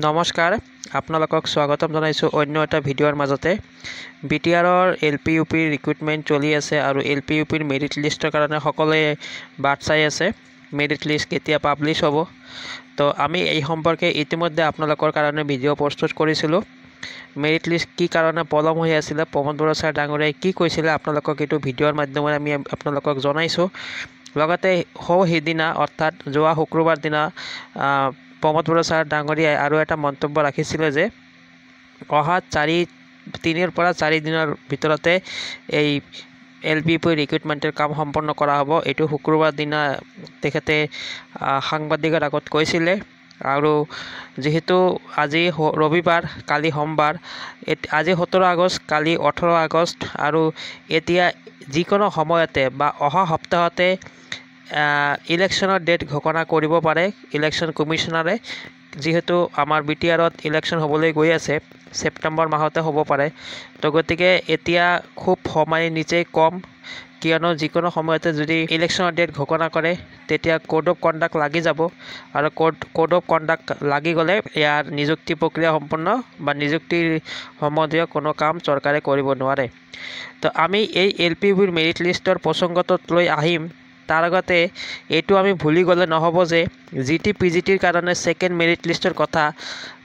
নমস্কাৰ আপোনালোকক স্বাগতম জনাইছোঁ অন্য এটা ভিডিঅ'ৰ মাজতে বিটিআৰৰ এলপিইউপিৰ ৰিক্ৰুটমেণ্ট চলি আছে আৰু এলপিইউপিৰ মেৰিট লিষ্টৰ কাৰণে সকলোৱে বাট চাই আছে মেৰিট লিষ্ট কেতিয়া পাব্লিছ হ'ব তো আমি এই সম্পৰ্কে ইতিমধ্যে আপোনালোকৰ কাৰণে ভিডিঅ' প্ৰস্তুত কৰিছিলোঁ মেৰিট লিষ্ট কি কাৰণে পলম হৈ আছিল প্ৰমোদ বড়ো ছাৰ ডাঙৰীয়াই কি কৈছিলে আপোনালোকক এইটো ভিডিঅ'ৰ মাধ্যমেৰে আমি আপোনালোকক জনাইছোঁ লগতে সেইদিনা অৰ্থাৎ যোৱা শুক্ৰবাৰ দিনা প্ৰমোদ বড়ো ছাৰ ডাঙৰীয়াই আৰু এটা মন্তব্য ৰাখিছিলে যে অহা 3 পৰা 4 দিনৰ ভিতৰতে এই এলপিইউপি ৰিক্ৰুটমেণ্টৰ কাম সম্পন্ন কৰা হ'ব এইটো শুক্ৰবাৰ দিনা তেখেতে সাংবাদিকৰ আগত কৈছিলে আৰু যেহেতু আজি ৰবিবাৰ কালি সোমবাৰ আজি 17 আগষ্ট কালি 18 আগষ্ট আৰু এতিয়া যিকোনো সময়তে বা অহা সপ্তাহতে ইলেকশ্যনৰ ডেট ঘোষণা কৰিব পাৰে ইলেকশ্যন কমিশ্যনাৰে যেহেতু আমাৰ বিটিআৰত ইলেকশ্যন হ'বলৈ গৈ আছে ছেপ্টেম্বৰ মাহতে হ'ব পাৰে তো গতিকে এতিয়া খুব সময় নিচেই কম কিয়নো যিকোনো সময়তে যদি ইলেকশ্যনৰ ডেট ঘোষণা কৰে তেতিয়া কোড অফ কণ্ডাক্ট লাগি যাব আৰু কোড অফ কণ্ডাক্ট লাগি গ'লে ইয়াৰ নিযুক্তি প্ৰক্ৰিয়া সম্পন্ন বা নিযুক্তিৰ সম্বন্ধীয় কোনো কাম চৰকাৰে কৰিব নোৱাৰে তো আমি এই এলপিইউপিৰ মেৰিট লিষ্টৰ প্ৰসংগটোত লৈ আহিম তাৰ আগতে এইটো আমি ভুলি গ'লে নহ'ব যে জিটি পিজিটিৰ কাৰণে ছেকেণ্ড মেৰিট লিষ্টৰ কথা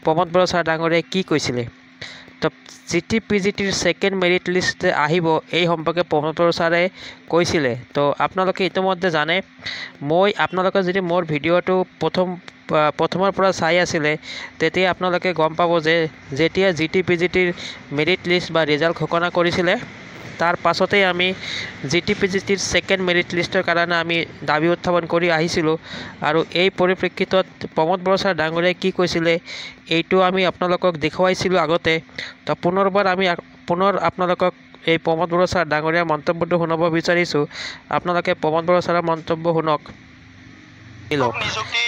প্ৰমোদ বড়ো ছাৰ ডাঙৰীয়াই কি কৈছিলে তো জিটি পিজিটিৰ ছেকেণ্ড মেৰিট লিষ্ট আহিব এই সম্পৰ্কে প্ৰমোদ বড়ো ছাৰে কৈছিলে তো আপোনালোকে ইতিমধ্যে জানে মই আপোনালোকে যদি মোৰ ভিডিঅ'টো প্ৰথমৰ পৰা চাই আছিলে তেতিয়া আপোনালোকে গম পাব যে যেতিয়া জিটি পিজিটিৰ মেৰিট লিষ্ট বা ৰিজাল্ট ঘোষণা কৰিছিলে তাৰ পাছতেই আমি জিটি পিজিটিৰ ছেকেণ্ড মেৰিট লিষ্টৰ কাৰণে আমি দাবী উত্থাপন কৰি আহিছিলোঁ আৰু এই পৰিপ্ৰেক্ষিতত প্ৰমোদ বড়ো ছাৰ ডাঙৰীয়াই কি কৈছিলে এইটো আমি আপোনালোকক দেখুৱাইছিলোঁ আগতে তো পুনৰ আপোনালোকক এই প্ৰমোদ বড়ো ছাৰ ডাঙৰীয়াৰ মন্তব্যটো শুনাব বিচাৰিছোঁ আপোনালোকে প্ৰমোদ বড়ো ছাৰৰ মন্তব্য শুনক নিযুক্তি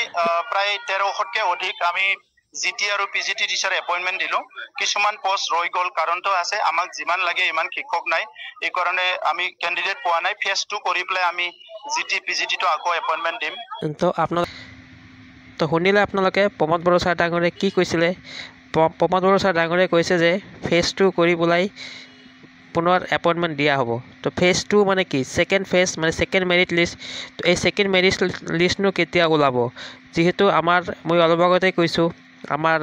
প্ৰায় 1300তকৈ অধিক আমি জিটি আৰু পিজিটি টিচাৰ এপইণ্টমেণ্ট দিলোঁ কিছুমান পোষ্ট ৰৈ গ'ল কাৰণটো আছে আমাক যিমান লাগে ইমান শিক্ষক নাই এই কাৰণে আমি কেণ্ডিডেট পোৱা নাই ফেজ 2 কৰি পেলাই আমি জিটি পিজিটিটো আকৌ এপইণ্টমেণ্ট দিম তো শুনিলে আপোনালোকে প্ৰমোদ বড়ো ছাৰ ডাঙৰীয়াই কি কৈছিলে প্ৰমোদ বড়ো ছাৰ ডাঙৰীয়াই কৈছে যে ফেজ 2 কৰি পেলাই পুনৰ এপইণ্টমেণ্ট দিয়া হ'ব তো ফেজ 2 মানে কি ছেকেণ্ড ফেজ মানে ছেকেণ্ড মেৰিট লিষ্ট তো এই ছেকেণ্ড মেৰিট লিষ্টনো কেতিয়া ওলাব যিহেতু মই অলপ আগতে কৈছোঁ আমাৰ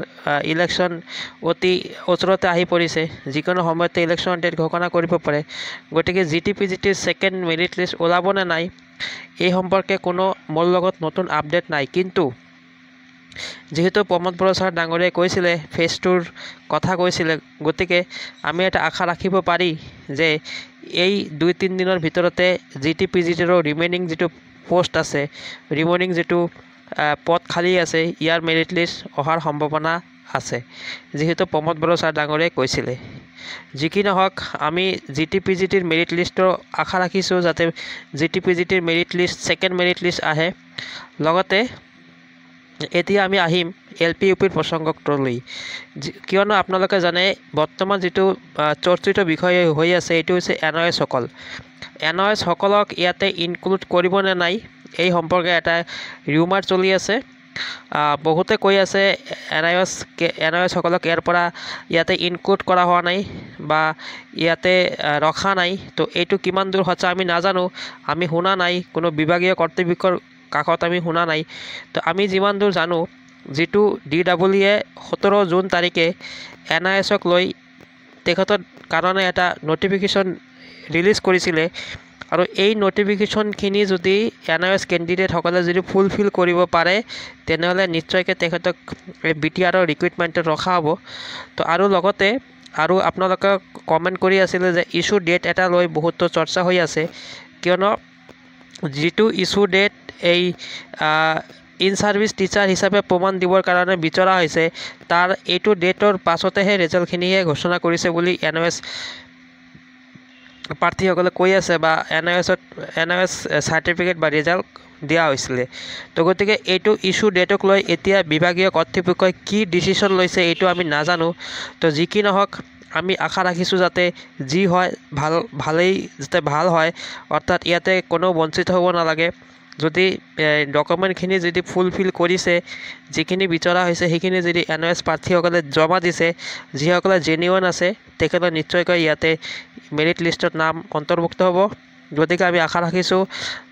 ইলেকশ্যন অতি ওচৰতে আহি পৰিছে যিকোনো সময়তে ইলেকশ্যনৰ ডেট ঘোষণা কৰিব পাৰে গতিকে জিটি পিজিটিৰ ছেকেণ্ড মেৰিট লিষ্ট ওলাব নে নাই এই সম্পৰ্কে কোনো মোৰ লগত নতুন আপডেট নাই কিন্তু যেহেতু প্ৰমোদ বড়ো ছাৰ ডাঙৰীয়াই কৈছিলে ফেজ 2ৰ কথা কৈছিলে গতিকে আমি এটা আশা ৰাখিব পাৰি যে এই 2-3 দিনৰ ভিতৰতে জিটি পিজিটিৰো ৰিমেইনিং যিটো পোষ্ট আছে ৰিমেইনিং যিটো পদ খালী আছে ইয়াৰ মেৰিট লিষ্ট অহাৰ সম্ভাৱনা আছে যিহেতু প্ৰমোদ বড়ো ছাৰ ডাঙৰীয়াই কৈছিলে যি কি নহওক আমি জিটি পিজিটিৰ মেৰিট লিষ্টৰ আশা ৰাখিছোঁ যাতে জিটি পিজিটিৰ merit list second merit list আহে লগতে এতিয়া আমি আহিম এলপিইউপিৰ প্ৰসংগটোলৈ কিয়নো আপোনালোকে জানে বৰ্তমান যিটো চৰ্চিত বিষয় হৈ আছে এইটো হৈছে এনঅএছসকলক ইয়াতে ইনক্লুড কৰিব নে নাই এই সম্পৰ্কে এটা ৰিউমাৰ চলি আছে বহুতে কৈ আছে এনঅএছসকলক ইয়াৰ পৰা ইয়াতে ইনক্লুড কৰা হোৱা নাই বা ইয়াতে ৰখা নাই তো এইটো কিমান দূৰ সঁচা আমি নাজানো আমি শুনা নাই কোনো বিভাগীয় কৰ্তৃপক্ষৰ কাষত আমি শুনা নাই তো আমি যিমান দূৰ জানো যিটো DEE 17 জুন তাৰিখে এনআইএছক লৈ তেখেতৰ কাৰণে এটা নটিফিকেশ্যন ৰিলিজ কৰিছিলে আৰু এই নটিফিকেশ্যনখিনি যদি এনআইএছ কেণ্ডিডেটসকলে যদি ফুলফিল কৰিব পাৰে তেনেহ'লে নিশ্চয়কৈ তেখেতক বিটিআৰৰ ৰিক্ৰুটমেণ্টত ৰখা হ'ব তো আৰু লগতে আৰু আপোনালোকে কমেণ্ট কৰি আছিলে যে ইছ্যু ডেট এটা লৈ বহুতো চৰ্চা হৈ আছে কিয়নো যিটো ইছ্যু ডেট এই ইন ছাৰ্ভিচ টিচাৰ হিচাপে প্ৰমাণ দিবৰ কাৰণে বিচৰা হৈছে তাৰ এইটো ডেটৰ পাছতেহে ৰিজাল্টখিনিহে ঘোষণা কৰিছে বুলি এনঅএছ প্ৰাৰ্থীসকলে কৈ আছে বা এনঅএছ চাৰ্টিফিকেট বা ৰিজাল্ট দিয়া হৈছিলে তো গতিকে এইটো ইছ্যু ডেটক লৈ এতিয়া বিভাগীয় কৰ্তৃপক্ষই কি ডিচিশ্যন লৈছে এইটো আমি নাজানো তো যি কি নহওক আমি আশা ৰাখিছোঁ যাতে যি হয় ভালেই যাতে ভাল হয় অৰ্থাৎ ইয়াতে কোনো বঞ্চিত হ'ব নালাগে যদি ডকুমেণ্টখিনি যদি ফুলফিল কৰিছে, যিখিনি বিচৰা হৈছে সেইখিনি যদি NOS প্ৰাৰ্থীসকলে জমা দিছে, যিসকলে জেনুইন আছে তেখেতসকলে নিশ্চয়কৈ ইয়াতে মেৰিট লিষ্টত নাম অন্তৰ্ভুক্ত হ'ব। গতিকে আমি আশা ৰাখিছোঁ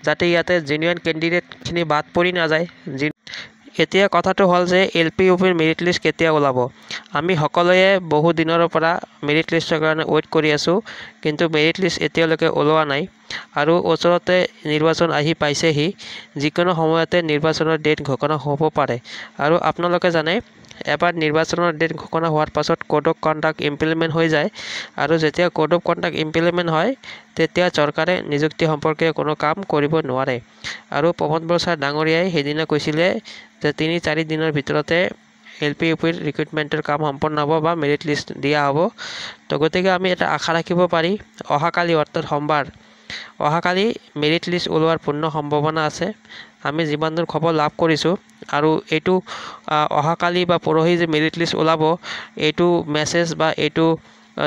যাতে ইয়াতে জেনুইন কেণ্ডিডেটখিনি বাদ পৰি নাযায়। এতিয়া কথাটো হ'ল যে LPUPৰ মেৰিট লিষ্ট কেতিয়া ওলাব। আমি সকলোৱে বহু দিনৰ পৰা মেৰিট লিষ্টৰ কাৰণে ৱেইট কৰি আছোঁ, কিন্তু মেৰিট লিষ্ট এতিয়ালৈকে ওলোৱা নাই। আৰু ওচৰতে নিৰ্বাচন আহি পাইছেহি, যিকোনো সময়তে নিৰ্বাচনৰ ডেট ঘোষণা হ'ব পাৰে। আৰু আপোনালোকে জানে এবাৰ নিৰ্বাচনৰ ডেট ঘোষণা হোৱাৰ পাছত কোড অফ কণ্ডাক্ট ইমপ্লিমেণ্ট হৈ যায়, আৰু যেতিয়া কোড অফ কণ্ডাক্ট ইমপ্লিমেণ্ট হয় তেতিয়া চৰকাৰে নিযুক্তি সম্পৰ্কীয় কোনো কাম কৰিব নোৱাৰে। আৰু পৱন বৰছাৰ ডাঙৰীয়াই সেইদিনা কৈছিলে যে ৩-৪ দিনৰ ভিতৰতে LPUPৰ ৰিক্ৰুইটমেণ্টৰ কাম সম্পন্ন হ'ব বা মেৰিট লিষ্ট দিয়া হ'ব। তো গতিকে আমি এটা আশা ৰাখিব পাৰি অহাকালি অৰ্থাৎ সোমবাৰ অহাকালি মেৰিট লিষ্ট ওলোৱাৰ পূৰ্ণ সম্ভাৱনা আছে। আমি যিমান দূৰ খবৰ লাভ কৰিছোঁ, আৰু এইটো অহাকালি বা পৰহি যে মেৰিট লিষ্ট ওলাব এইটো মেছেজ বা এইটো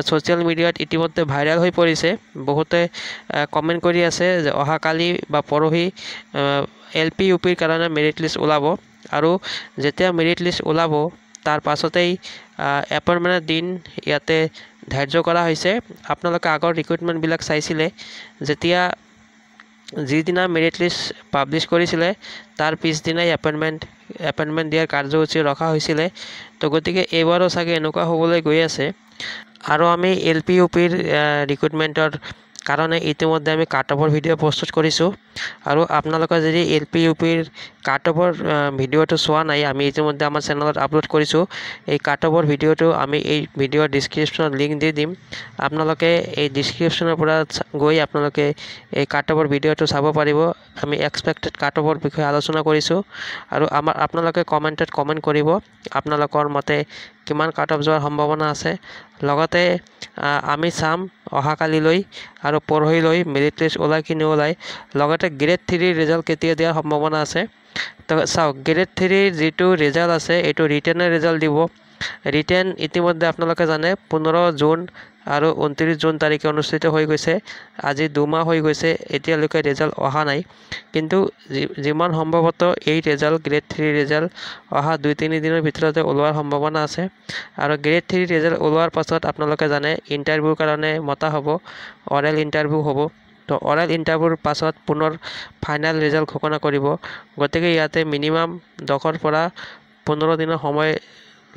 ছ'চিয়েল মিডিয়াত ইতিমধ্যে ভাইৰেল হৈ পৰিছে। বহুতে কমেণ্ট কৰি আছে যে অহাকালি বা পৰহি LPUPৰ কাৰণে মেৰিট লিষ্ট ওলাব, আৰু যেতিয়া মেৰিট লিষ্ট ওলাব তাৰ পাছতেই এপইণ্টমেণ্টৰ দিন ইয়াতে ধাৰ্য কৰা হৈছে। আপোনালোকে আগৰ ৰিক্ৰুইটমেণ্টবিলাক চাইছিলে, যেতিয়া যিদিনা মেৰিট লিষ্ট পাব্লিছ কৰিছিলে তাৰ পিছদিনাই এপইণ্টমেণ্ট দিয়াৰ কাৰ্যসূচী ৰখা হৈছিলে। তো গতিকে এইবাৰো চাগে এনেকুৱা হ'বলৈ গৈ আছে। আৰু আমি LPUPৰ ৰিক্ৰুইটমেণ্টৰ কাৰণে ইতিমধ্যে আমি কাট অফৰ ভিডিঅ' প্ৰস্তুত কৰিছোঁ, আৰু আপোনালোকে যদি LPUPৰ কাট অফৰ ভিডিঅ'টো চোৱা নাই, আমি ইতিমধ্যে আমাৰ চেনেলত আপলোড কৰিছোঁ। এই কাট অফৰ ভিডিঅ'টো আমি এই ভিডিঅ'ৰ ডিছক্ৰিপশ্যনত লিংক দি দিম। আপোনালোকে এই ডিছক্ৰিপশ্যনৰ পৰা গৈ আপোনালোকে এই কাট অফৰ ভিডিঅ'টো চাব পাৰিব। আমি এক্সপেক্টেড কাট অফৰ বিষয়ে আলোচনা কৰিছোঁ, আৰু আপোনালোকে কমেণ্টত কমেণ্ট কৰিব আপোনালোকৰ মতে কিমান কাট অফ যোৱাৰ সম্ভাৱনা আছে। লগতে আমি চাম অহাকালিলৈ আৰু পৰহিলৈ মেৰিট লিষ্ট ওলাই কি নোলায়। লগতে গ্ৰেড 3 ৰিজাল্ট কেতিয়া দিয়াৰ সম্ভাৱনা আছে। তো চাওক, গ্ৰেড 3 যিটো ৰিজাল্ট আছে এইটো ৰিটেনৰ ৰিজাল্ট দিব। ৰিটেন ইতিমধ্যে আপোনালোকে জানে 15 জুন আৰু 29 জুন তাৰিখে অনুষ্ঠিত হৈ গৈছে। আজি 2 মাহ হৈ গৈছে, এতিয়ালৈকে ৰিজাল্ট অহা নাই। কিন্তু যিমান সম্ভৱত এই ৰিজাল্ট গ্ৰেড 3 ৰিজাল্ট অহা 2-3 দিনৰ ভিতৰতে ওলোৱাৰ সম্ভাৱনা আছে। আৰু গ্ৰেড 3 ৰিজাল্ট ওলোৱাৰ পাছত আপোনালোকে জানে ইণ্টাৰভিউৰ কাৰণে মতা হ'ব, অৰেল ইণ্টাৰভিউ হ'ব। তো অৰেল ইণ্টাৰভিউৰ পাছত পুনৰ ফাইনেল ৰিজাল্ট ঘোষণা কৰিব। গতিকে ইয়াতে মিনিমাম 10ৰ পৰা 15 দিনৰ সময়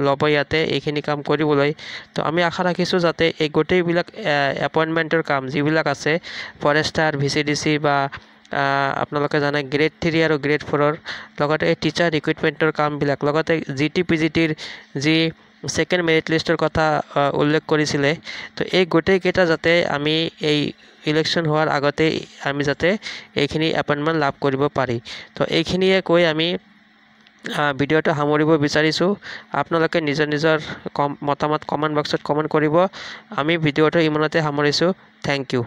ল'ব ইয়াতে এইখিনি কাম কৰিবলৈ। তো আমি আশা ৰাখিছোঁ যাতে এই গোটেইবিলাক এপইণ্টমেণ্টৰ কাম যিবিলাক আছে ফৰেষ্টাৰ, VCDC বা আপোনালোকে জানে গ্ৰেড 3 আৰু গ্ৰেড 4ৰ, লগতে এই টিচাৰ ৰিক্ৰুইটমেণ্টৰ কামবিলাক, লগতে GT PGTৰ যি ছেকেণ্ড মেৰিট লিষ্টৰ কথা উল্লেখ কৰিছিলে, তো এই গোটেইকেইটা যাতে আমি এই ইলেকশ্যন হোৱাৰ আগতেই আমি যাতে এইখিনি এপইণ্টমেণ্ট লাভ কৰিব পাৰি। তো এইখিনিয়ে কৈ আমি ভিডিঅ'টো সামৰিব বিচাৰিছোঁ। আপোনালোকে নিজৰ মতামত কমেণ্ট বক্সত কমেণ্ট কৰিব। আমি ভিডিঅ'টো ইমানতে সামৰিছোঁ। Thank U.